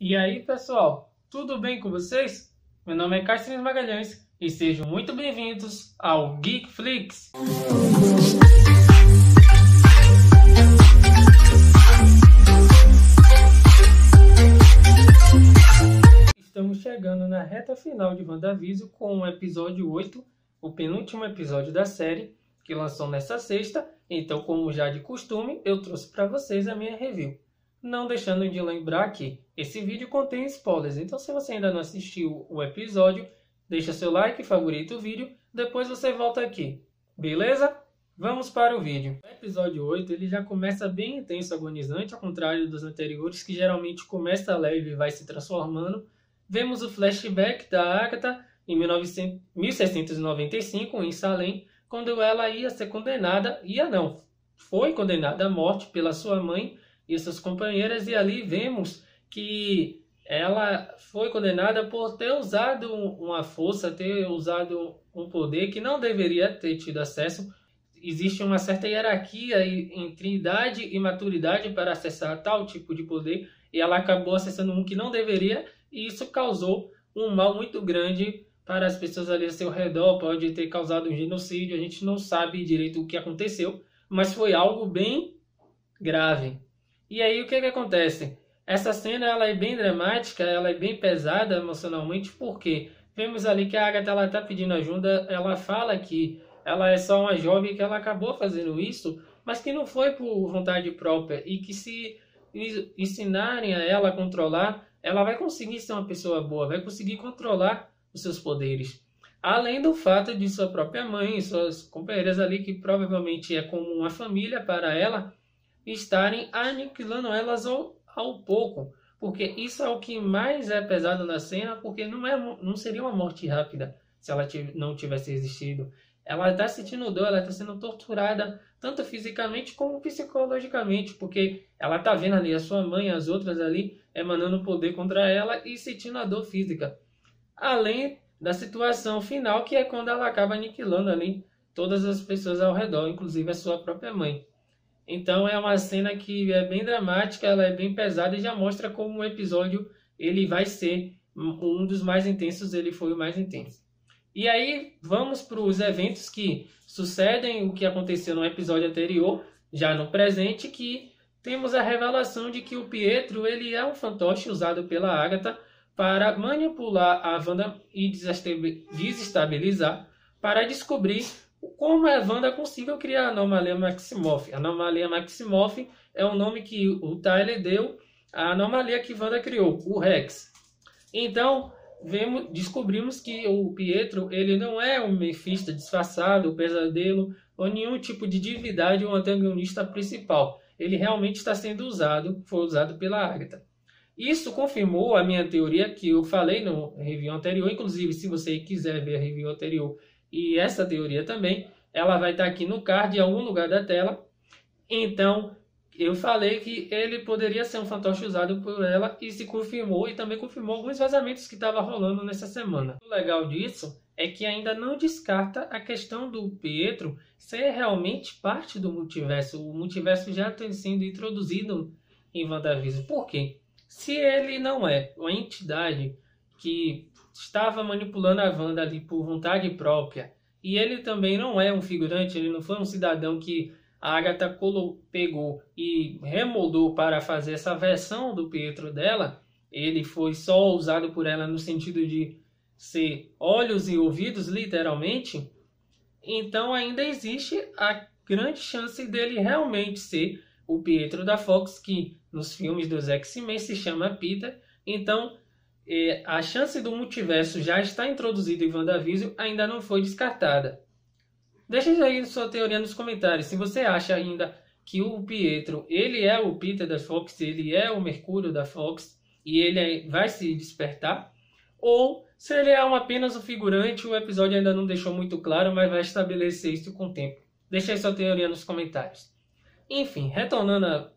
E aí, pessoal, tudo bem com vocês? Meu nome é Carlos Magalhães e sejam muito bem-vindos ao Geekflix. Estamos chegando na reta final de WandaVision com o episódio 8, o penúltimo episódio da série, que lançou nesta sexta. Então, como já de costume, eu trouxe para vocês a minha review. Não deixando de lembrar que esse vídeo contém spoilers, então se você ainda não assistiu o episódio, deixa seu like, favorita o vídeo, depois você volta aqui, beleza? Vamos para o vídeo. O episódio 8 ele já começa bem intenso, agonizante, ao contrário dos anteriores, que geralmente começa leve e vai se transformando. Vemos o flashback da Agatha em 1695, em Salem, quando ela ia ser condenada, foi condenada à morte pela sua mãe e suas companheiras, e ali vemos que ela foi condenada por ter usado uma força, ter usado um poder que não deveria ter tido acesso. Existe uma certa hierarquia entre idade e maturidade para acessar tal tipo de poder, e ela acabou acessando um que não deveria, e isso causou um mal muito grande para as pessoas ali ao seu redor. Pode ter causado um genocídio, a gente não sabe direito o que aconteceu, mas foi algo bem grave. E aí o que acontece? Essa cena ela é bem dramática, ela é bem pesada emocionalmente, porque vemos ali que a Agatha está pedindo ajuda, ela fala que ela é só uma jovem, que ela acabou fazendo isso, mas que não foi por vontade própria, e que se ensinarem a ela a controlar, ela vai conseguir ser uma pessoa boa, vai conseguir controlar os seus poderes. Além do fato de sua própria mãe e suas companheiras ali, que provavelmente é como uma família para ela, estarem aniquilando elas ao pouco, porque isso é o que mais é pesado na cena, porque não seria uma morte rápida se ela não tivesse existido. Ela está sentindo dor, ela está sendo torturada, tanto fisicamente como psicologicamente, porque ela está vendo ali a sua mãe e as outras ali emanando poder contra ela e sentindo a dor física. Além da situação final, que é quando ela acaba aniquilando ali todas as pessoas ao redor, inclusive a sua própria mãe. Então é uma cena que é bem dramática, ela é bem pesada e já mostra como o episódio ele vai ser um dos mais intensos, ele foi o mais intenso. E aí vamos para os eventos que sucedem o que aconteceu no episódio anterior, já no presente, que temos a revelação de que o Pietro ele é um fantoche usado pela Agatha para manipular a Wanda e desestabilizar, para descobrir como a Wanda conseguiu criar a Anomalia Maximoff. A Anomalia Maximoff é o nome que o Tyler deu à anomalia que Wanda criou, o Rex. Então, descobrimos que o Pietro ele não é um Mephisto disfarçado, o pesadelo, ou nenhum tipo de divindade ou antagonista principal. Ele realmente está sendo foi usado pela Agatha. Isso confirmou a minha teoria que eu falei no review anterior. Inclusive, se você quiser ver a review anterior e essa teoria também, ela vai estar aqui no card, em algum lugar da tela. Então, eu falei que ele poderia ser um fantoche usado por ela, e se confirmou, e também confirmou alguns vazamentos que estavam rolando nessa semana. O legal disso é que ainda não descarta a questão do Pietro ser realmente parte do multiverso. O multiverso já tem sido introduzido em WandaVision. Por quê? Se ele não é uma entidade que estava manipulando a Wanda ali por vontade própria, e ele também não é um figurante, ele não foi um cidadão que a Agatha pegou e remoldou para fazer essa versão do Pietro dela, ele foi só usado por ela no sentido de ser olhos e ouvidos, literalmente, então ainda existe a grande chance dele realmente ser o Pietro da Fox, que nos filmes dos X-Men se chama Peter. Então, a chance do multiverso já está introduzida em WandaVision, ainda não foi descartada. Deixa aí sua teoria nos comentários. Se você acha ainda que o Pietro ele é o Peter da Fox, ele é o Mercúrio da Fox e ele vai se despertar, ou se ele é apenas um figurante. O episódio ainda não deixou muito claro, mas vai estabelecer isso com o tempo. Deixa aí sua teoria nos comentários. Enfim, retornando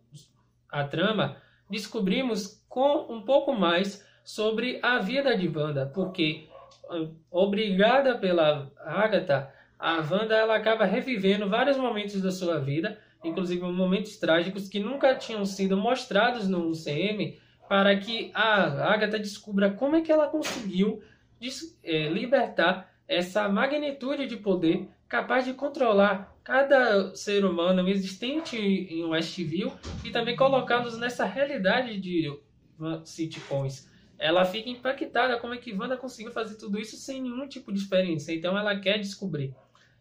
a trama, descobrimos um pouco mais sobre a vida de Wanda, porque obrigada pela Agatha, a Wanda ela acaba revivendo vários momentos da sua vida, inclusive momentos trágicos que nunca tinham sido mostrados no UCM, para que a Agatha descubra como é que ela conseguiu libertar essa magnitude de poder capaz de controlar cada ser humano existente em Westview e também colocá-los nessa realidade de sitcoms. Ela fica impactada como é que Wanda conseguiu fazer tudo isso sem nenhum tipo de experiência, então ela quer descobrir.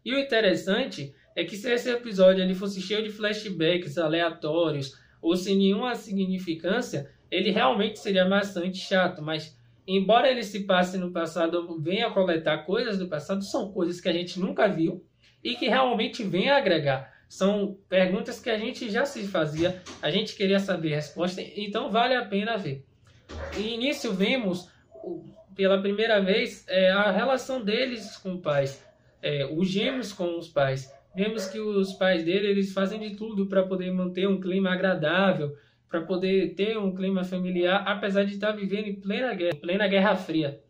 E o interessante é que se esse episódio ele fosse cheio de flashbacks aleatórios ou sem nenhuma significância, ele realmente seria bastante chato, mas embora ele se passe no passado, venha coletar coisas do passado, são coisas que a gente nunca viu e que realmente vem a agregar. São perguntas que a gente já se fazia, a gente queria saber a resposta, então vale a pena ver. E nisso vemos, pela primeira vez, a relação deles com os pais, os gêmeos com os pais. Vemos que os pais dele eles fazem de tudo para poder manter um clima agradável, para poder ter um clima familiar, apesar de estar vivendo em plena Guerra Fria.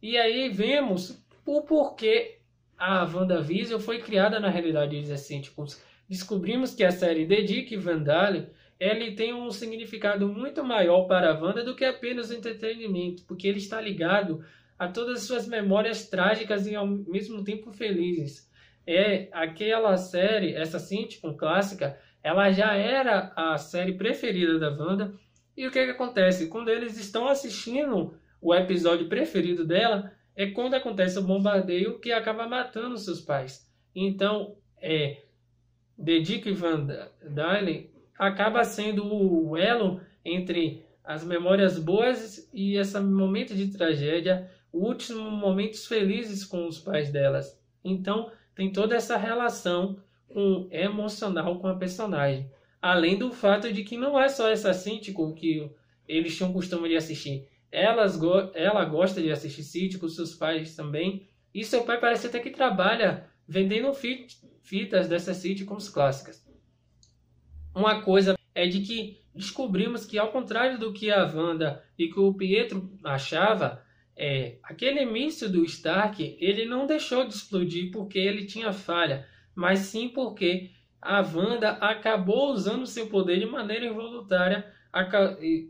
E aí vemos o porquê a WandaVision foi criada na realidade dos sitcoms. Descobrimos que a série The Dick Van Dyne ele tem um significado muito maior para a Wanda do que apenas o entretenimento, porque ele está ligado a todas as suas memórias trágicas e ao mesmo tempo felizes. Aquela série, essa sitcom clássica, ela já era a série preferida da Wanda. E o que acontece? Quando eles estão assistindo o episódio preferido dela, é quando acontece o bombardeio que acaba matando seus pais. Então, The Dick Van Dyne acaba sendo o elo entre as memórias boas e esse momento de tragédia, os últimos momentos felizes com os pais delas. Então, tem toda essa relação emocional com a personagem. Além do fato de que não é só essa sitcom que eles tinham costume de assistir. Ela gosta de assistir sitcom, seus pais também. E seu pai parece até que trabalha vendendo fitas dessas sitcoms clássicas. Uma coisa é de que descobrimos que, ao contrário do que a Wanda e que o Pietro achava, aquele míssil do Stark, ele não deixou de explodir porque ele tinha falha, mas sim porque a Wanda acabou usando seu poder de maneira involuntária,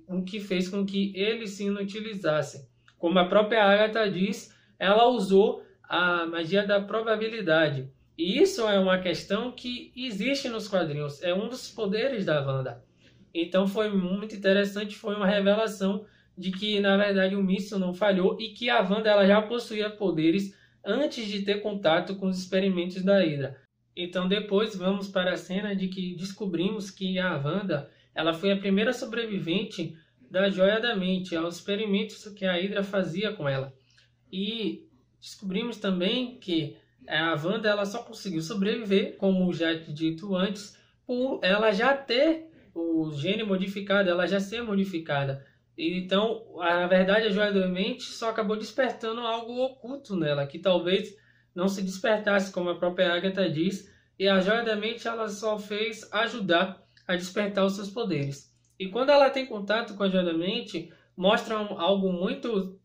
o que fez com que ele se inutilizasse. Como a própria Agatha diz, ela usou a magia da probabilidade. E isso é uma questão que existe nos quadrinhos, é um dos poderes da Wanda. Então foi muito interessante, foi uma revelação de que, na verdade, o míssil não falhou e que a Wanda ela já possuía poderes antes de ter contato com os experimentos da Hydra. Então depois vamos para a cena de que descobrimos que a Wanda ela foi a primeira sobrevivente da Joia da Mente, aos experimentos que a Hydra fazia com ela. E descobrimos também que a Wanda ela só conseguiu sobreviver, como já dito antes, por ela já ter o gene modificado, ela já ser modificada. Então, na verdade, a Joia da Mente só acabou despertando algo oculto nela, que talvez não se despertasse, como a própria Agatha diz, e a Joia da Mente ela só fez ajudar a despertar os seus poderes. E quando ela tem contato com a Joia da Mente, mostra algo muito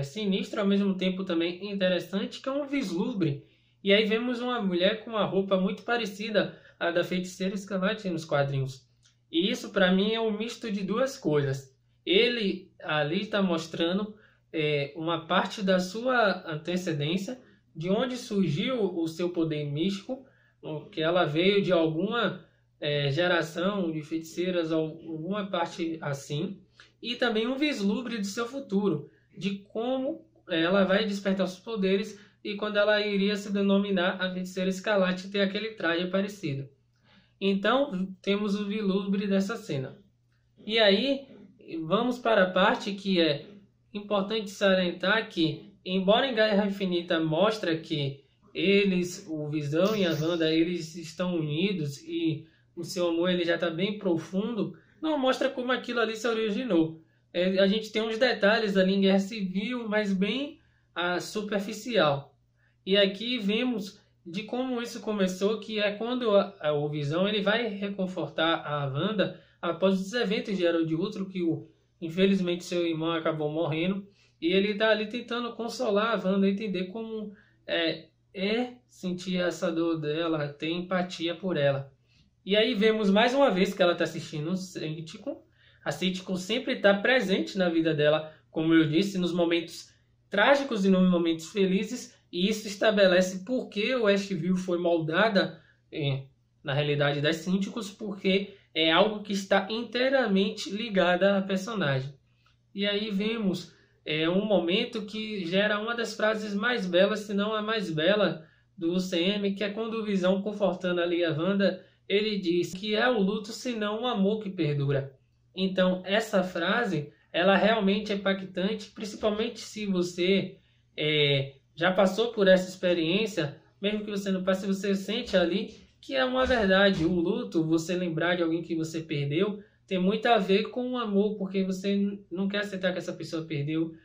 sinistro, ao mesmo tempo também interessante, que é um vislumbre. E aí vemos uma mulher com uma roupa muito parecida à da Feiticeira Escarlate nos quadrinhos. E isso, para mim, é um misto de duas coisas. Ele ali está mostrando uma parte da sua antecedência, de onde surgiu o seu poder místico, que ela veio de alguma geração de feiticeiras, alguma parte assim, e também um vislumbre do seu futuro, de como ela vai despertar os poderes e quando ela iria se denominar a Feiticeira Escarlate, ter aquele traje parecido. Então, temos o vislumbre dessa cena. E aí, vamos para a parte que é importante salientar que, embora em Guerra Infinita mostra que eles, o Visão e a Wanda, eles estão unidos e o seu amor ele já está bem profundo, não mostra como aquilo ali se originou. A gente tem uns detalhes ali em Guerra Civil, mas bem superficial. E aqui vemos de como isso começou, que é quando o Visão ele vai reconfortar a Wanda após os eventos de Era de Ultron, que infelizmente seu irmão acabou morrendo, e ele está ali tentando consolar a Wanda, entender como sentir essa dor dela, ter empatia por ela. E aí vemos mais uma vez que ela está assistindo um sitcom, A Cítrico sempre está presente na vida dela, como eu disse, nos momentos trágicos e nos momentos felizes, e isso estabelece por que o Westview foi moldada na realidade das Cítricos, porque é algo que está inteiramente ligado à personagem. E aí vemos um momento que gera uma das frases mais belas, se não a mais bela, do UCM, que é quando o Visão, confortando ali a Wanda, ele diz que é o luto senão o amor que perdura. Então, essa frase, ela realmente é impactante, principalmente se você já passou por essa experiência, mesmo que você não passe, você sente ali que é uma verdade. O luto, você lembrar de alguém que você perdeu, tem muito a ver com o amor, porque você não quer aceitar que essa pessoa perdeu,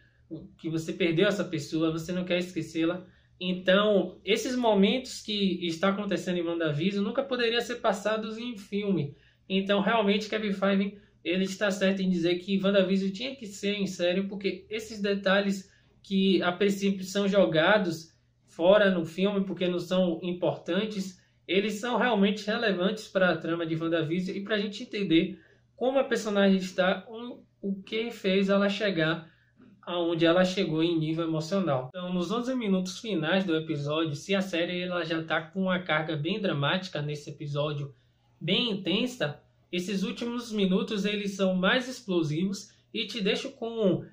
que você perdeu essa pessoa, você não quer esquecê-la. Então, esses momentos que está acontecendo em WandaVision nunca poderiam ser passados em filme. Então, realmente, Kevin Feige, ele está certo em dizer que WandaVision tinha que ser em série, porque esses detalhes que a princípio são jogados fora no filme, porque não são importantes, eles são realmente relevantes para a trama de WandaVision e para a gente entender como a personagem está, o que fez ela chegar aonde ela chegou em nível emocional. Então, nos 11 minutos finais do episódio, se a série ela já está com uma carga bem dramática nesse episódio, bem intensa, esses últimos minutos eles são mais explosivos e te deixam com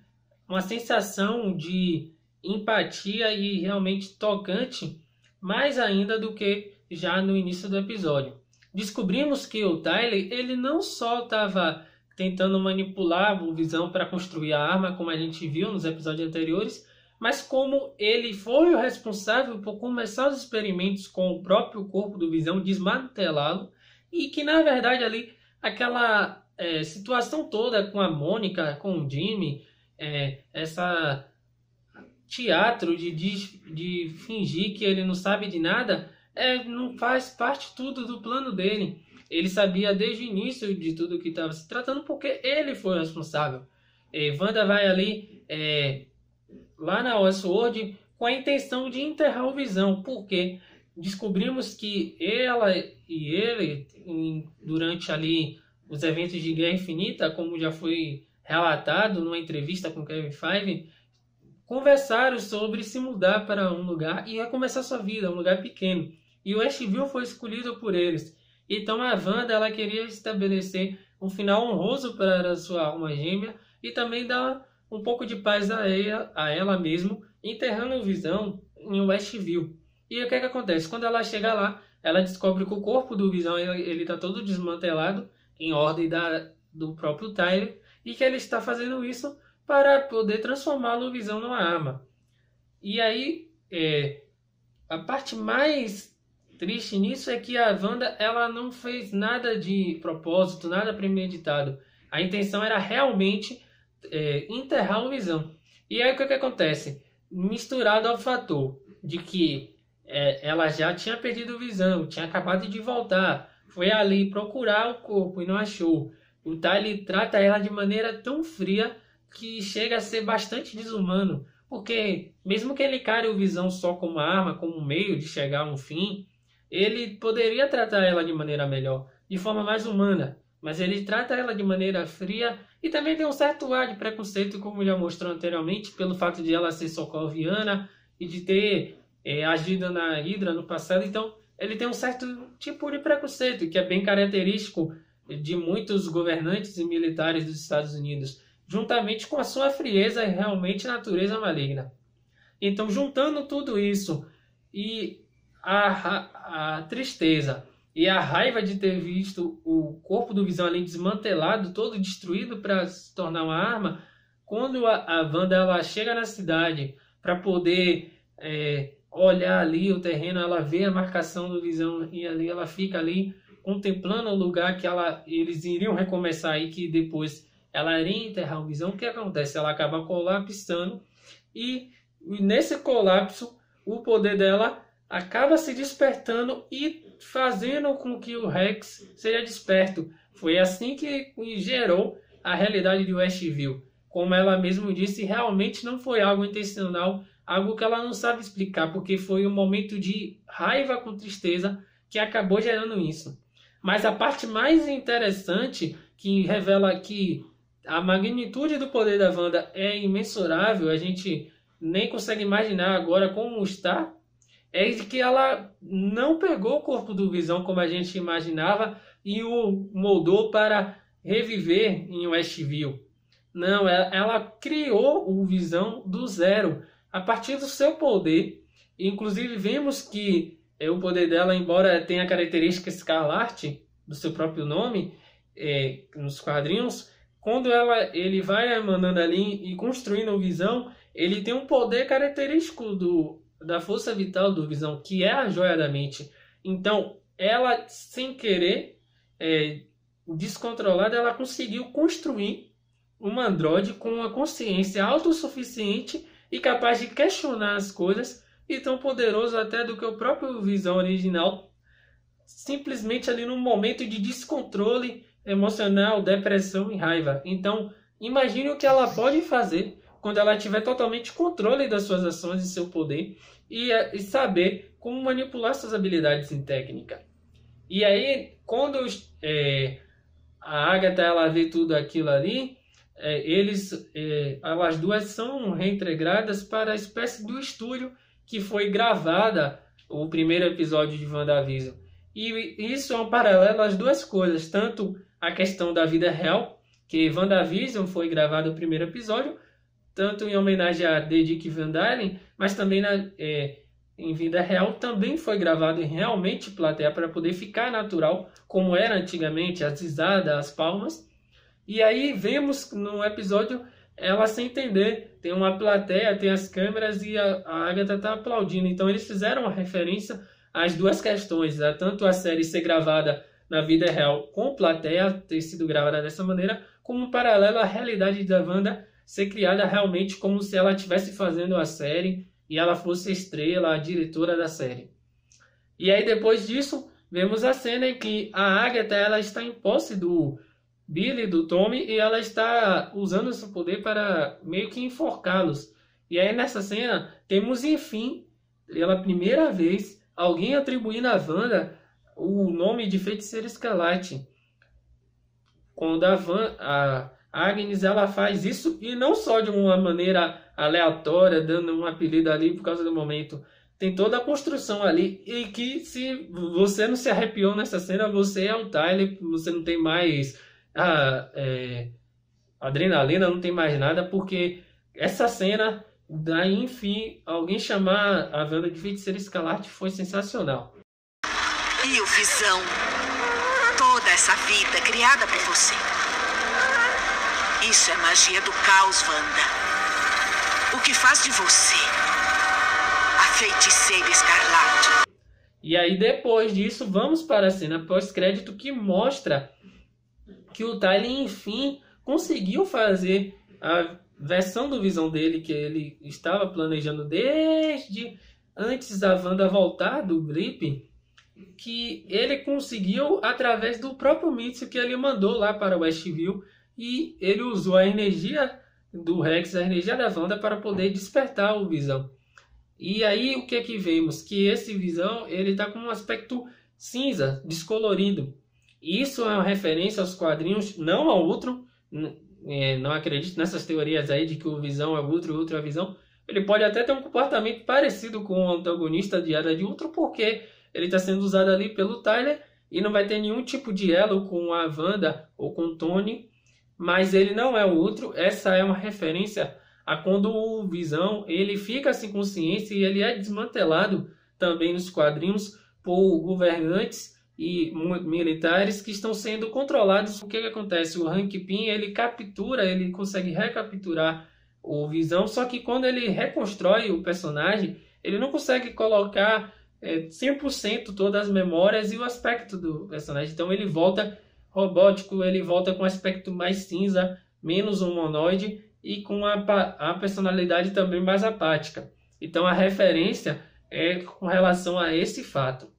uma sensação de empatia e realmente tocante, mais ainda do que já no início do episódio. Descobrimos que o Tyler, ele não só estava tentando manipular o Visão para construir a arma, como a gente viu nos episódios anteriores, mas como ele foi o responsável por começar os experimentos com o próprio corpo do Visão, desmantelá-lo, e que na verdade ali, aquela situação toda com a Mônica, com o Jimmy, essa teatro de fingir que ele não sabe de nada, não faz parte tudo do plano dele. Ele sabia desde o início de tudo que estava se tratando, porque ele foi o responsável. Wanda vai ali lá na Westworld com a intenção de enterrar o Visão, porque descobrimos que ela e ele, durante ali os eventos de Guerra Infinita, como já foi relatado numa entrevista com Kevin Feige, conversaram sobre se mudar para um lugar e recomeçar sua vida, um lugar pequeno. E o Westview foi escolhido por eles. Então a Wanda ela queria estabelecer um final honroso para a sua alma gêmea e também dar um pouco de paz a ela mesma, enterrando o Visão em Westview. E o que acontece? Quando ela chega lá, ela descobre que o corpo do Visão ele está todo desmantelado, em ordem do próprio Tyler, e que ele está fazendo isso para poder transformá-lo Visão numa arma. E aí, a parte mais triste nisso é que a Wanda ela não fez nada de propósito, nada premeditado. A intenção era realmente enterrar o Visão. E aí o que acontece? Misturado ao fator de que ela já tinha perdido o Visão, tinha acabado de voltar, foi ali procurar o corpo e não achou. O Tyler trata ela de maneira tão fria que chega a ser bastante desumano, porque mesmo que ele encare o Visão só como arma, como meio de chegar a um fim, ele poderia tratar ela de maneira melhor, de forma mais humana, mas ele trata ela de maneira fria e também tem um certo ar de preconceito, como já mostrou anteriormente, pelo fato de ela ser socoviana e de ter agido na Hydra no passado. Então ele tem um certo tipo de preconceito que é bem característico de muitos governantes e militares dos Estados Unidos, juntamente com a sua frieza e realmente natureza maligna. Então, juntando tudo isso e a tristeza e a raiva de ter visto o corpo do Visão ali desmantelado, todo destruído para se tornar uma arma, quando a Wanda ela chega na cidade para poder olhar ali o terreno, ela vê a marcação do Visão e ali ela fica ali contemplando o lugar que eles iriam recomeçar e que depois ela iria enterrar o Visão. O que acontece? Ela acaba colapsando e nesse colapso o poder dela acaba se despertando e fazendo com que o Rex seja desperto. Foi assim que gerou a realidade de Westview. Como ela mesma disse, realmente não foi algo intencional, algo que ela não sabe explicar, porque foi um momento de raiva com tristeza que acabou gerando isso. Mas a parte mais interessante, que revela que a magnitude do poder da Wanda é imensurável, a gente nem consegue imaginar agora como está, é de que ela não pegou o corpo do Visão como a gente imaginava e o moldou para reviver em Westview. Não, ela criou o Visão do zero, a partir do seu poder. Inclusive vemos que o poder dela, embora tenha a característica escarlate do seu próprio nome, nos quadrinhos, quando ele vai emanando ali e construindo o Visão, ele tem um poder característico da força vital do Visão, que é a joia da mente. Então, ela, sem querer, descontrolada, ela conseguiu construir um androide com uma consciência autossuficiente e capaz de questionar as coisas, e tão poderoso até do que o próprio Visão original, simplesmente ali num momento de descontrole emocional, depressão e raiva. Então, imagine o que ela pode fazer quando ela tiver totalmente controle das suas ações e seu poder e saber como manipular suas habilidades em técnica. E aí, quando a Agatha ela vê tudo aquilo ali, elas duas são reintegradas para a espécie do estúdio que foi gravada o primeiro episódio de WandaVision. E isso é um paralelo às duas coisas, tanto a questão da vida real, que WandaVision foi gravado o primeiro episódio, tanto em homenagem a Dick Van Dyne, mas também em vida real também foi gravado em realmente plateia para poder ficar natural, como era antigamente, as risadas, as palmas. E aí vemos no episódio ela sem entender, tem uma plateia, tem as câmeras e a Agatha está aplaudindo. Então eles fizeram uma referência às duas questões, tanto a série ser gravada na vida real com plateia, ter sido gravada dessa maneira, como um paralelo à realidade da Wanda ser criada realmente como se ela estivesse fazendo a série e ela fosse a estrela, a diretora da série. E aí depois disso, vemos a cena em que a Agatha ela está em posse do Billy, do Tommy, e ela está usando seu poder para meio que enforcá-los. E aí nessa cena, temos enfim, pela primeira vez, alguém atribuindo a Wanda o nome de Feiticeira Escarlate. Quando a Agnes ela faz isso, e não só de uma maneira aleatória, dando um apelido ali por causa do momento. Tem toda a construção ali, e que se você não se arrepiou nessa cena, você é o Tyler, você não tem mais adrenalina, não tem mais nada, porque essa cena, daí enfim, alguém chamar a Wanda de Feiticeira Escarlate foi sensacional. E o Visão, toda essa vida criada por você. Isso é magia do caos, Wanda. O que faz de você a Feiticeira Escarlate. E aí depois disso, vamos para a cena pós-crédito que mostra que o Tyler, enfim, conseguiu fazer a versão do Visão dele que ele estava planejando desde antes da Wanda voltar do blip, que ele conseguiu através do próprio Mitsu que ele mandou lá para Westview, e ele usou a energia do Rex, a energia da Wanda, para poder despertar o Visão. E aí o que é que vemos? Que esse Visão ele está com um aspecto cinza, descolorido. Isso é uma referência aos quadrinhos, não ao Ultron. Não acredito nessas teorias aí de que o Visão é o Ultron e o Ultron é o Visão. Ele pode até ter um comportamento parecido com o antagonista de Era de Ultron, porque ele está sendo usado ali pelo Tyler e não vai ter nenhum tipo de elo com a Wanda ou com o Tony. Mas ele não é o Ultron. Essa é uma referência a quando o Visão ele fica sem consciência e ele é desmantelado também nos quadrinhos por governantes e militares que estão sendo controlados. O que acontece? O Hank Pym ele captura, ele consegue recapturar o Visão, só que quando ele reconstrói o personagem, ele não consegue colocar 100% todas as memórias e o aspecto do personagem. Então ele volta robótico, ele volta com um aspecto mais cinza, menos humanoide e com a personalidade também mais apática. Então a referência é com relação a esse fato.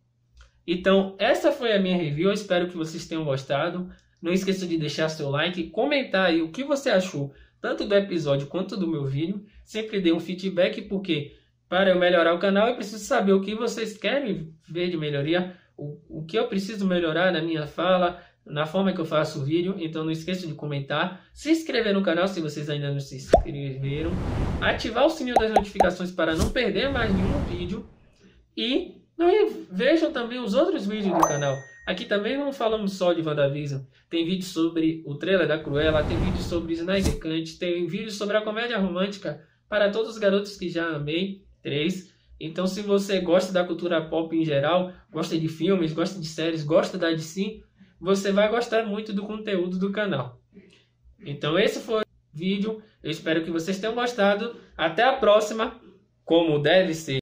Então essa foi a minha review, eu espero que vocês tenham gostado. Não esqueça de deixar seu like e comentar aí o que você achou, tanto do episódio quanto do meu vídeo. Sempre dê um feedback, porque para eu melhorar o canal eu preciso saber o que vocês querem ver de melhoria, o que eu preciso melhorar na minha fala, na forma que eu faço o vídeo. Então não esqueça de comentar, se inscrever no canal se vocês ainda não se inscreveram, ativar o sininho das notificações para não perder mais nenhum vídeo e vejam também os outros vídeos do canal. Aqui também não falamos só de WandaVision, tem vídeo sobre o trailer da Cruella, tem vídeo sobre Snyder Cut, tem vídeo sobre a comédia romântica Para Todos os Garotos que Já Amei 3. Então se você gosta da cultura pop em geral, gosta de filmes, gosta de séries, gosta da DC, você vai gostar muito do conteúdo do canal. Então esse foi o vídeo, eu espero que vocês tenham gostado. Até a próxima, como deve ser.